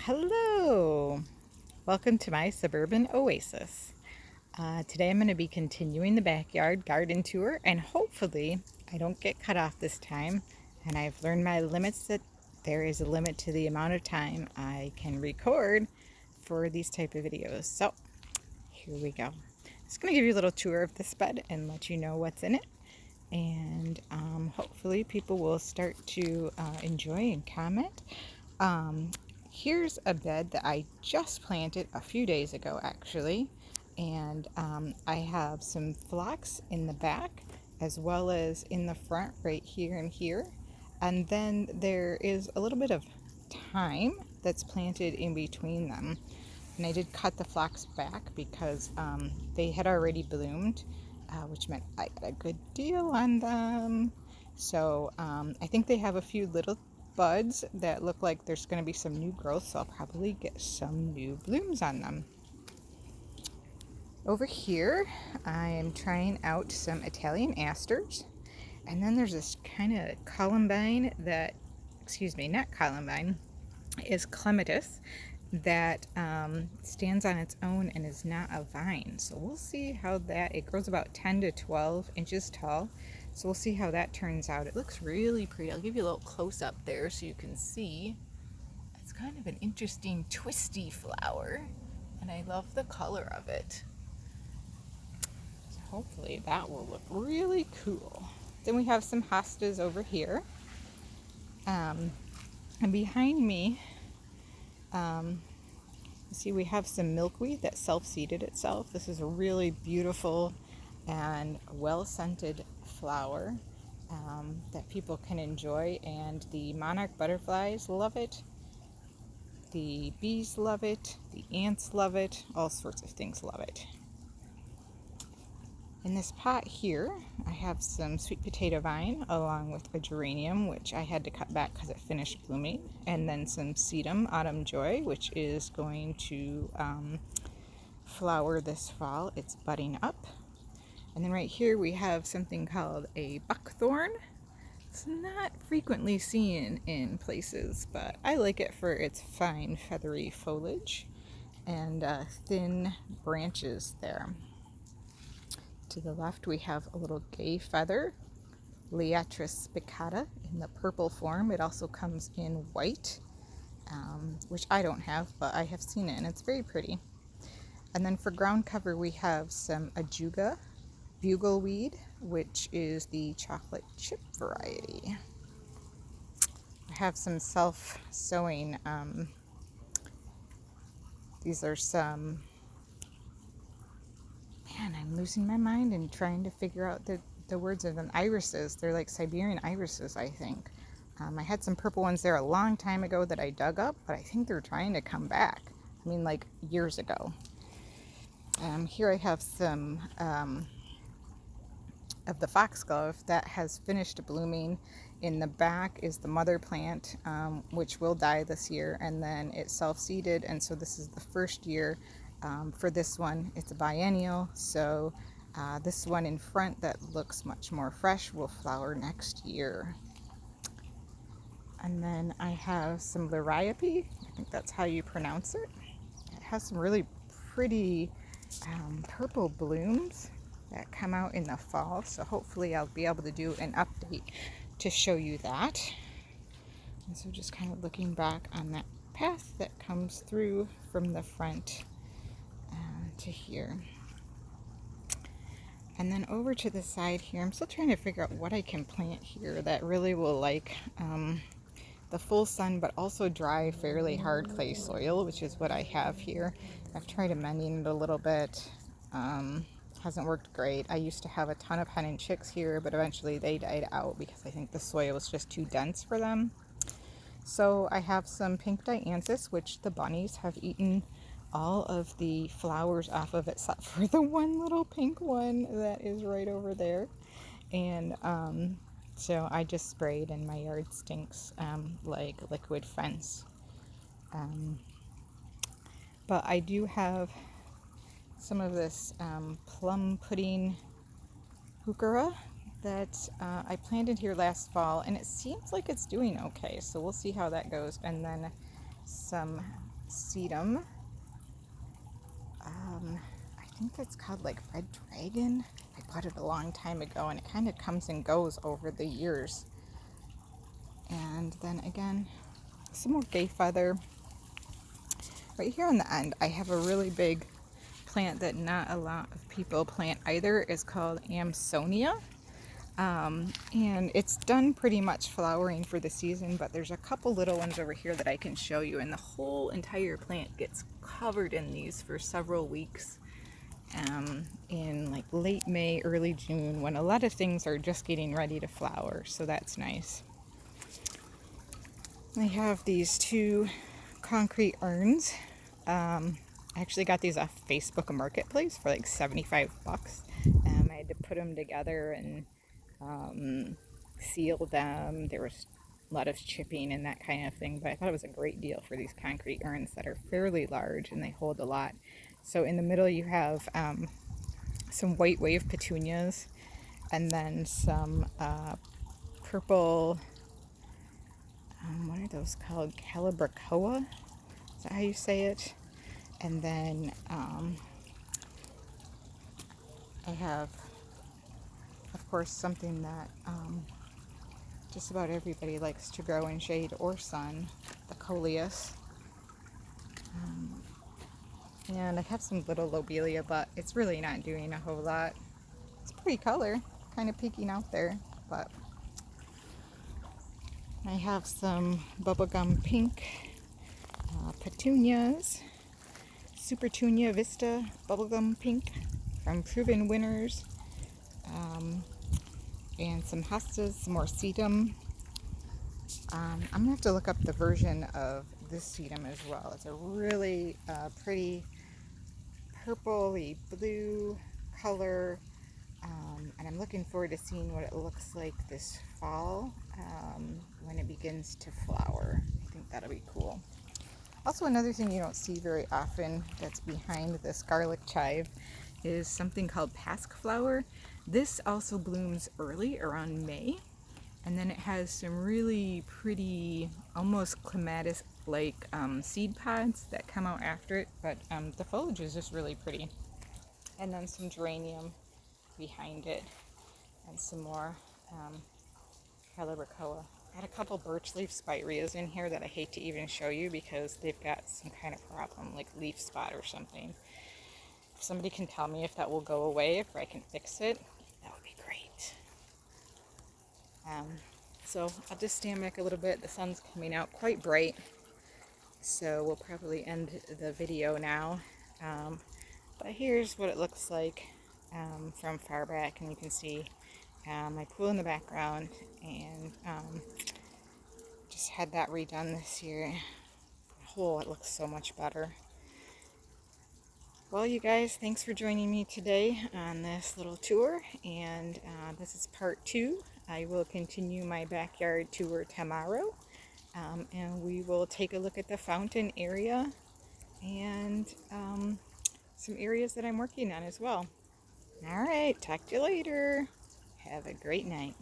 Hello! Welcome to my Suburban Oasis. Today I'm going to be continuing the backyard garden tour, and hopefully I don't get cut off this time. And I've learned my limits, that there is a limit to the amount of time I can record for these type of videos. So here we go. Just going to give you a little tour of this bed and let you know what's in it. And hopefully people will start to enjoy and comment. Here's a bed that I just planted a few days ago, actually, and I have some phlox in the back as well as in the front right here and here, and then there is a little bit of thyme that's planted in between them. And I did cut the phlox back because they had already bloomed, which meant I got a good deal on them. So I think they have a few little buds that look like there's going to be some new growth, so I'll probably get some new blooms on them. Over here I am trying out some Italian asters, and then there's this kind of columbine that, not columbine, is clematis that stands on its own and is not a vine. So we'll see how that, it grows about 10 to 12 inches tall. So we'll see how that turns out. It looks really pretty. I'll give you a little close up there so you can see. It's kind of an interesting twisty flower, and I love the color of it. So hopefully that will look really cool. Then we have some hostas over here. And behind me, see, we have some milkweed that self-seeded itself. This is a really beautiful and well-scented flower that people can enjoy, and the monarch butterflies love it, the bees love it, the ants love it, all sorts of things love it. In this pot here, I have some sweet potato vine along with a geranium, which I had to cut back because it finished blooming, and then some sedum autumn joy, which is going to flower this fall. It's budding up. And then right here we have something called a buckthorn. It's not frequently seen in places, but I like it for its fine feathery foliage and thin branches there. To the left we have a little gay feather, Featherliatris Piccata, in the purple form. It also comes in white, which I don't have, but I have seen it and it's very pretty. And then for ground cover we have some ajuga bugleweed, which is the chocolate chip variety. I have some self-sowing, these are some, I'm losing my mind and trying to figure out the words of them. Irises. They're like Siberian irises, I think. I had some purple ones there a long time ago that I dug up, but I think they're trying to come back. I mean, like years ago. Here I have some of the Foxglove that has finished blooming. In the back is the mother plant, which will die this year, and then it self-seeded, and so this is the first year for this one. It's a biennial, so this one in front that looks much more fresh will flower next year. And then I have some Liriope, I think that's how you pronounce it. It has some really pretty purple blooms that come out in the fall, so hopefully I'll be able to do an update to show you that. And so just kind of looking back on that path that comes through from the front to here. And then over to the side here, I'm still trying to figure out what I can plant here that really will like the full sun but also dry, fairly hard clay soil, which is what I have here. I've tried amending it a little bit. Hasn't worked great. I used to have a ton of hen and chicks here, but eventually they died out because I think the soil was just too dense for them. So I have some pink dianthus, which the bunnies have eaten all of the flowers off of, except for the one little pink one that is right over there. And so I just sprayed, and my yard stinks like liquid fence. But I do have some of this plum pudding heuchera that I planted here last fall, and it seems like it's doing okay, so we'll see how that goes. And then some sedum. I think that's called like Red Dragon. I bought it a long time ago and it kind of comes and goes over the years. And then again, some more gay feather. Right here on the end, I have a really big plant that not a lot of people plant either. It's called Amsonia. And it's done pretty much flowering for the season, but there's a couple little ones over here that I can show you, and the whole entire plant gets covered in these for several weeks in like late May, early June, when a lot of things are just getting ready to flower, so that's nice. I have these two concrete urns. I actually got these off Facebook Marketplace for like 75 bucks. I had to put them together and seal them. There was a lot of chipping and that kind of thing, but I thought it was a great deal for these concrete urns that are fairly large and they hold a lot. So in the middle you have some white wave petunias and then some purple, what are those called? Calibrachoa? Is that how you say it? And then I have, of course, something that just about everybody likes to grow in shade or sun, the coleus. And I have some little Lobelia, but it's really not doing a whole lot. It's a pretty color, kind of peeking out there, but I have some bubblegum pink petunias, Supertunia Vista bubblegum pink from Proven Winners, and some hostas, some more sedum. I'm gonna have to look up the version of this sedum as well. It's a really pretty purpley blue color, and I'm looking forward to seeing what it looks like this fall when it begins to flower. I think that'll be cool. Also, another thing you don't see very often that's behind this garlic chive is something called pasque-flower. This also blooms early, around May, and then it has some really pretty, almost clematis-like seed pods that come out after it, but the foliage is just really pretty. And then some geranium behind it, and some more Calibrachoa. I had a couple birch leaf spireas in here that I hate to even show you because they've got some kind of problem, like leaf spot or something. If somebody can tell me if that will go away, if I can fix it, that would be great. So I'll just stand back a little bit. The sun's coming out quite bright, so we'll probably end the video now. But here's what it looks like from far back, and you can see my pool in the background, and just had that redone this year. It looks so much better. Well, you guys, thanks for joining me today on this little tour, and this is part 2. I will continue my backyard tour tomorrow, and we will take a look at the fountain area and some areas that I'm working on as well. All right, talk to you later. Have a great night.